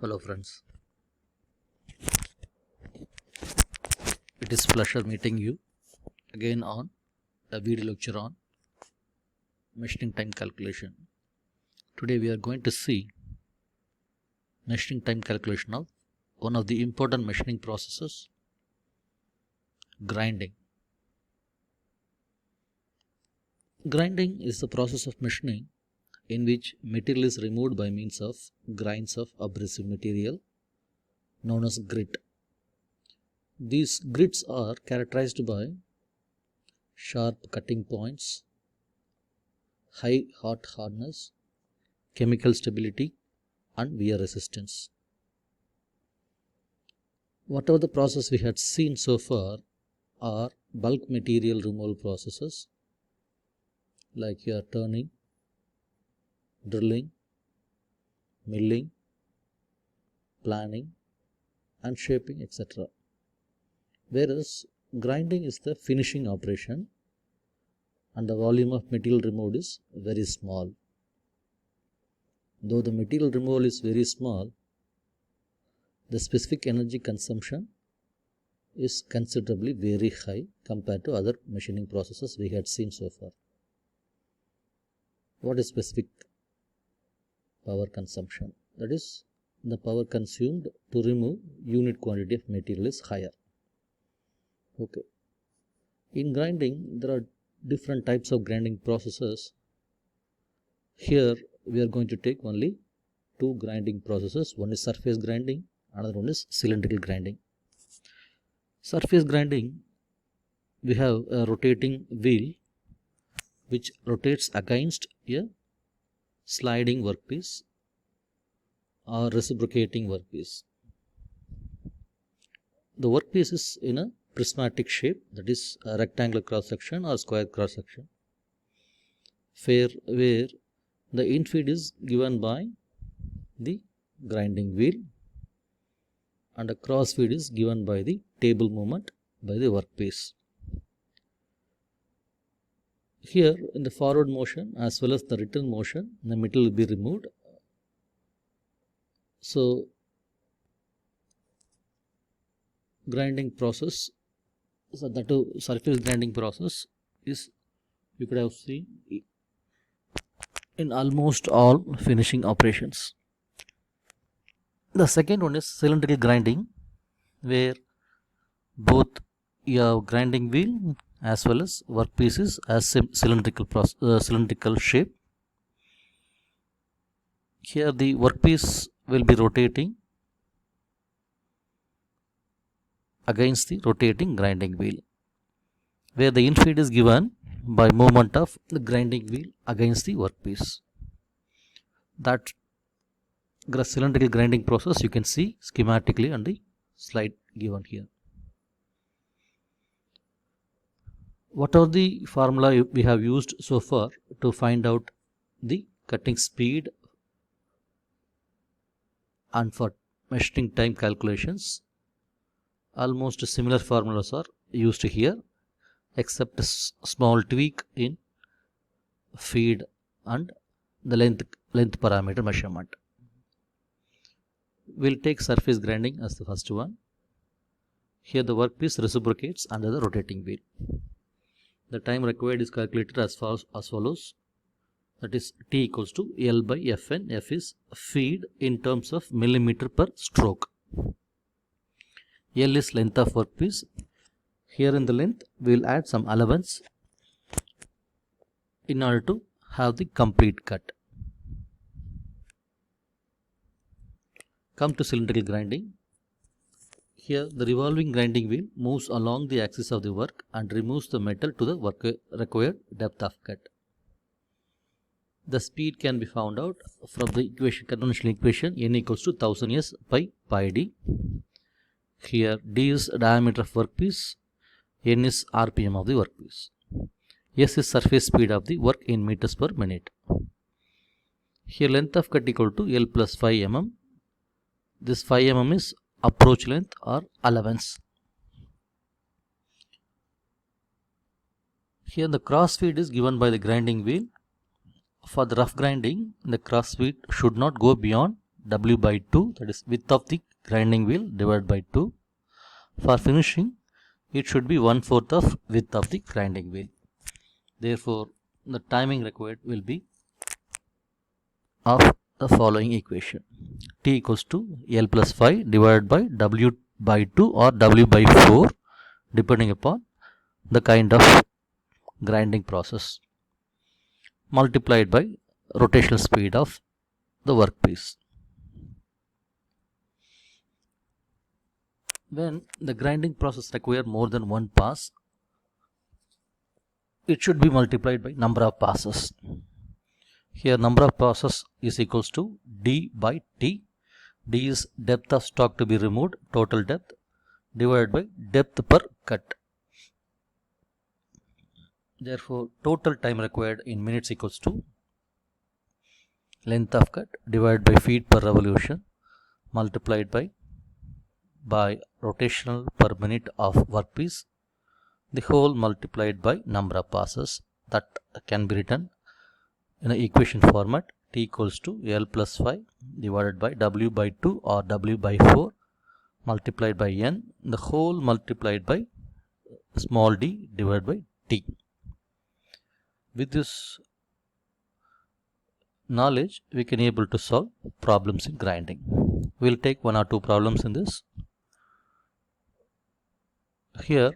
Hello friends, it is pleasure meeting you again on a video lecture on machining time calculation. Today we are going to see machining time calculation of one of the important machining processes, grinding. Grinding is the process of machining in which material is removed by means of grinds of abrasive material known as grit. These grits are characterized by sharp cutting points, high hot hardness, chemical stability and wear resistance. Whatever the process we had seen so far are bulk material removal processes like your turning, drilling, milling, planing and shaping, etc. Whereas grinding is the finishing operation and the volume of material removed is very small. Though the material removal is very small, the specific energy consumption is considerably very high compared to other machining processes we had seen so far. What is specific power consumption? That is, the power consumed to remove unit quantity of material is higher. Okay. In grinding, there are different types of grinding processes. Here we are going to take only two grinding processes. One is surface grinding, another one is cylindrical grinding. Surface grinding, we have a rotating wheel which rotates against a sliding workpiece or reciprocating workpiece. The workpiece is in a prismatic shape, that is a rectangular cross section or square cross section, where the infeed is given by the grinding wheel and a cross feed is given by the table movement by the workpiece. Here in the forward motion as well as the return motion, the metal will be removed. So grinding process, so that surface grinding process is, you could have seen in almost all finishing operations. The second one is cylindrical grinding, where both your grinding wheel as well as workpieces as cylindrical shape. Here the workpiece will be rotating against the rotating grinding wheel, where the infeed is given by movement of the grinding wheel against the workpiece. That cylindrical grinding process you can see schematically on the slide given here. What are the formula we have used so far to find out the cutting speed and for machining time calculations? Almost similar formulas are used here, except a small tweak in feed and the length parameter measurement. We'll take surface grinding as the first one. Here the workpiece reciprocates under the rotating wheel. The time required is calculated as follows. That is T equals to L by Fn. F is feed in terms of millimeter per stroke. L is length of workpiece. Here in the length we will add some allowance in order to have the complete cut. Come to cylindrical grinding. Here the revolving grinding wheel moves along the axis of the work and removes the metal to the required depth of cut. The speed can be found out from the conventional equation N equals to 1000 S by pi d. Here d is diameter of workpiece, N is RPM of the workpiece, S is surface speed of the work in meters per minute. Here length of cut equal to L plus 5 mm. This 5 mm is approach length or allowance. Here the cross feed is given by the grinding wheel. For the rough grinding, the cross feed should not go beyond W by 2, that is width of the grinding wheel divided by 2. For finishing, it should be 1/4 of width of the grinding wheel. Therefore, the timing required will be of the following equation. T equals to L plus 5 divided by W by 2 or W by 4, depending upon the kind of grinding process, multiplied by rotational speed of the workpiece. When the grinding process requires more than one pass, it should be multiplied by number of passes. Here number of passes is equals to D by T. D is depth of stock to be removed, total depth, divided by depth per cut. Therefore, total time required in minutes equals to length of cut divided by feet per revolution multiplied by rotational per minute of workpiece, the whole multiplied by number of passes. That can be written in an equation format. T equals to L plus 5 divided by W by 2 or W by 4 multiplied by N, the whole multiplied by small d divided by T. With this knowledge, we can able to solve problems in grinding. We will take one or two problems in this. Here,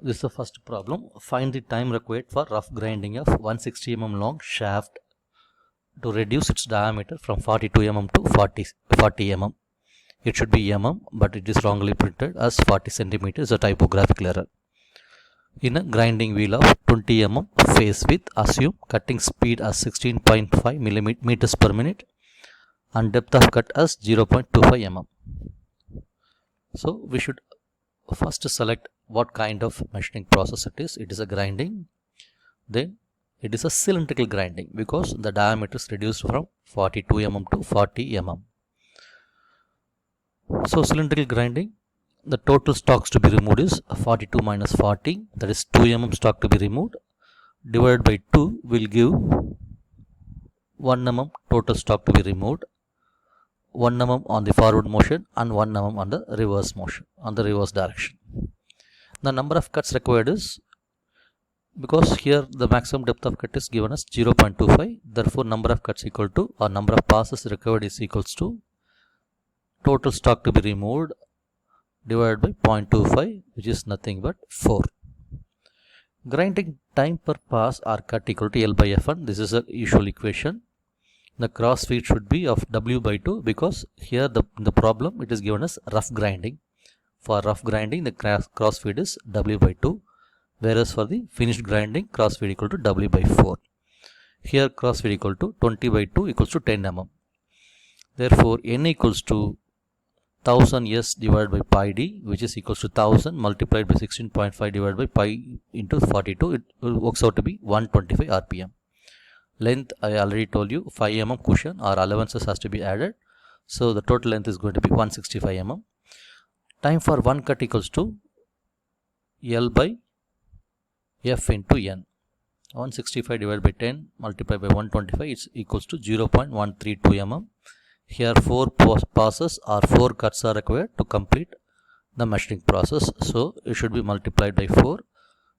this is the first problem. Find the time required for rough grinding of 160 mm long shaft to reduce its diameter from 42 mm to 40 mm. It should be mm, but it is wrongly printed as 40 cm, is a typographical error. In a grinding wheel of 20 mm face width, assume cutting speed as 16.5 millimeters per minute and depth of cut as 0.25 mm. So we should first select what kind of machining process it is. It is a grinding. Then it is a cylindrical grinding because the diameter is reduced from 42 mm to 40 mm. So cylindrical grinding, the total stocks to be removed is 42 minus 40, that is 2 mm stock to be removed, divided by 2 will give 1 mm total stock to be removed, 1 mm on the forward motion and 1 mm on the reverse motion, on the reverse direction. The number of cuts required is, because here the maximum depth of cut is given as 0.25, therefore number of cuts equal to, or number of passes required is equals to total stock to be removed divided by 0.25, which is nothing but 4. Grinding time per pass or cut equal to L by Fn. This is a usual equation. The cross feed should be of W by 2 because here the problem it is given as rough grinding. For rough grinding the cross feed is W by 2, whereas for the finished grinding cross feed equal to W by 4. Here cross feed equal to 20 by 2 equals to 10 mm. Therefore N equals to 1000 S divided by pi d, which is equals to 1000 multiplied by 16.5 divided by pi into 42. It works out to be 125 rpm. Length I already told you, 5 mm cushion or allowances has to be added. So the total length is going to be 165 mm. Time for one cut equals to L by F into N. 165 divided by 10 multiplied by 125 is equals to 0.132 mm. Here 4 passes or 4 cuts are required to complete the machining process. So it should be multiplied by 4.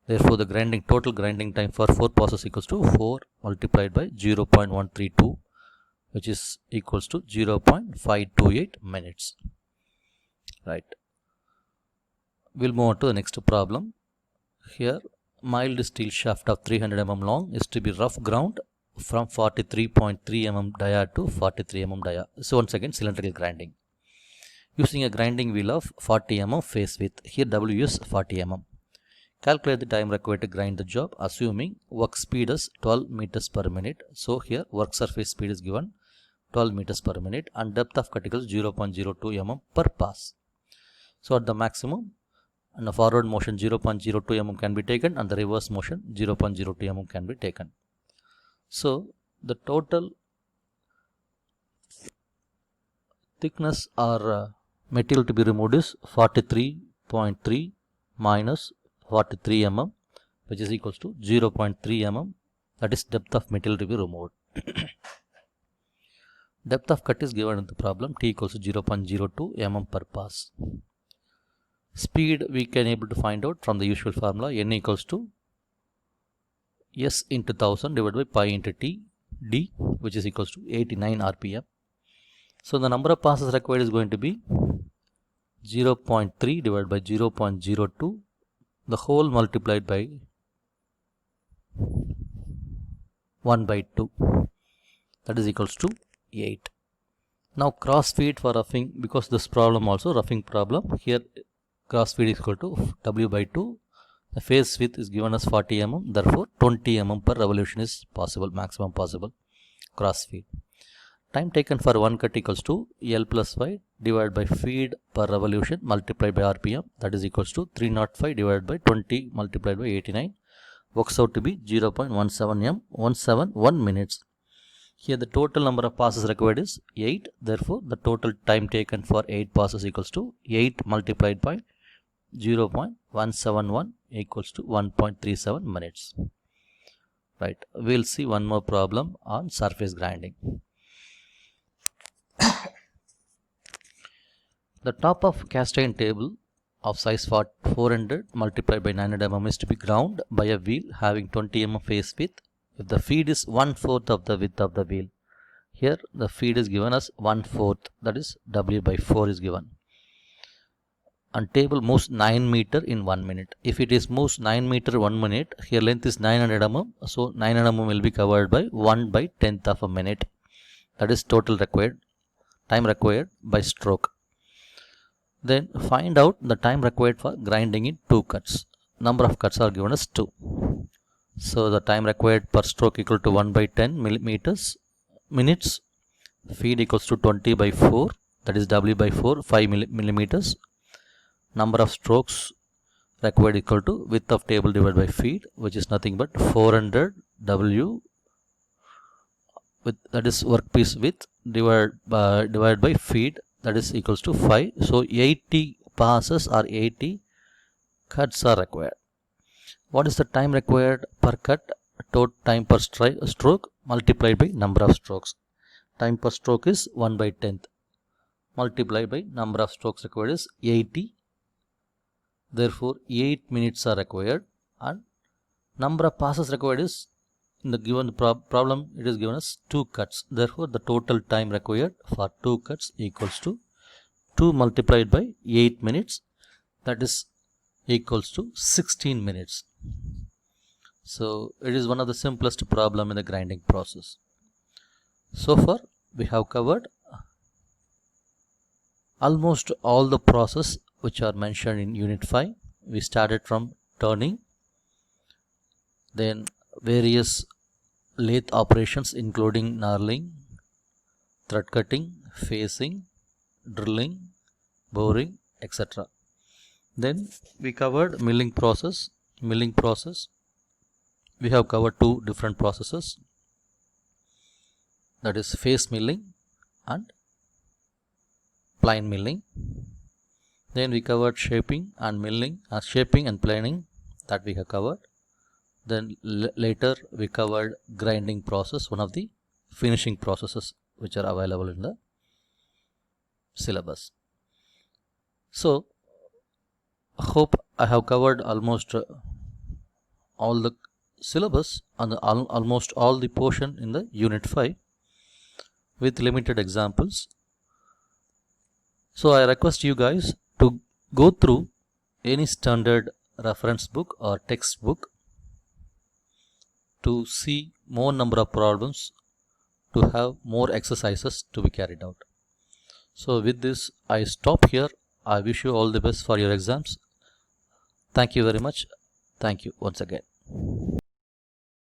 Therefore the total grinding time for 4 passes equals to 4 multiplied by 0.132, which is equals to 0.528 minutes. Right. We'll move on to the next problem. Here mild steel shaft of 300 mm long is to be rough ground from 43.3 mm dia to 43 mm dia. So once again cylindrical grinding. Using a grinding wheel of 40 mm face width. Here W is 40 mm. Calculate the time required to grind the job, assuming work speed is 12 meters per minute. So here work surface speed is given 12 meters per minute and depth of cut equals 0.02 mm per pass. So at the maximum, and the forward motion 0.02 mm can be taken and the reverse motion 0.02 mm can be taken. So the total thickness or material to be removed is 43.3 minus 43 mm, which is equals to 0.3 mm, that is depth of material to be removed. Depth of cut is given in the problem, t equals to 0.02 mm per pass. Speed we can able to find out from the usual formula, n equals to s into 1000 divided by pi into t d, which is equals to 89 rpm. So the number of passes required is going to be 0.3 divided by 0.02, the whole multiplied by 1 by 2, that is equals to 8. Now cross feed for roughing, because this problem also roughing problem, here cross feed is equal to W by 2. The phase width is given as 40 mm, therefore 20 mm per revolution is possible, maximum possible cross feed. Time taken for one cut equals to L plus Y divided by feed per revolution multiplied by RPM, that is equals to 305 divided by 20 multiplied by 89, works out to be 0.17 minutes. Here the total number of passes required is 8, therefore the total time taken for 8 passes equals to 8 multiplied by 0.171 equals to 1.37 minutes. Right, we'll see one more problem on surface grinding. The top of cast iron table of size 400 multiplied by 900 mm is to be ground by a wheel having 20 mm face width if the feed is 1/4 of the width of the wheel. Here the feed is given as 1/4, that is W by 4 is given. And table moves 9 meter in 1 minute. If it is moves 9 meter 1 minute, here length is 900 mm, so 900 mm will be covered by 1/10 of a minute. That is total required, time required by stroke. Then find out the time required for grinding in 2 cuts. Number of cuts are given as 2. So the time required per stroke equal to 1/10 minutes. Feed equals to 20 by 4, that is W by 4, 5 millimeters. Number of strokes required equal to width of table divided by feed, which is nothing but 400 W with, that is workpiece width, divided by feed, that is equals to 5. So 80 passes or 80 cuts are required. What is the time required per cut? Total time per stroke multiplied by number of strokes. Time per stroke is 1/10 multiplied by number of strokes required is 80. Therefore 8 minutes are required, and number of passes required is, in the given problem it is given as 2 cuts. Therefore the total time required for 2 cuts equals to 2 multiplied by 8 minutes, that is equals to 16 minutes. So it is one of the simplest problem in the grinding process. So far we have covered almost all the process which are mentioned in unit 5. We started from turning, then various lathe operations including knurling, thread cutting, facing, drilling, boring, etc. Then we covered milling process. We have covered 2 different processes, that is face milling and plane milling. Then we covered shaping and milling, shaping and planing, that we have covered. Then later we covered grinding process, one of the finishing processes which are available in the syllabus. So hope I have covered almost all the syllabus and almost all the portion in the unit 5 with limited examples. So I request you guys to go through any standard reference book or textbook to see more number of problems, to have more exercises to be carried out. So with this I stop here. I wish you all the best for your exams. Thank you very much. Thank you once again.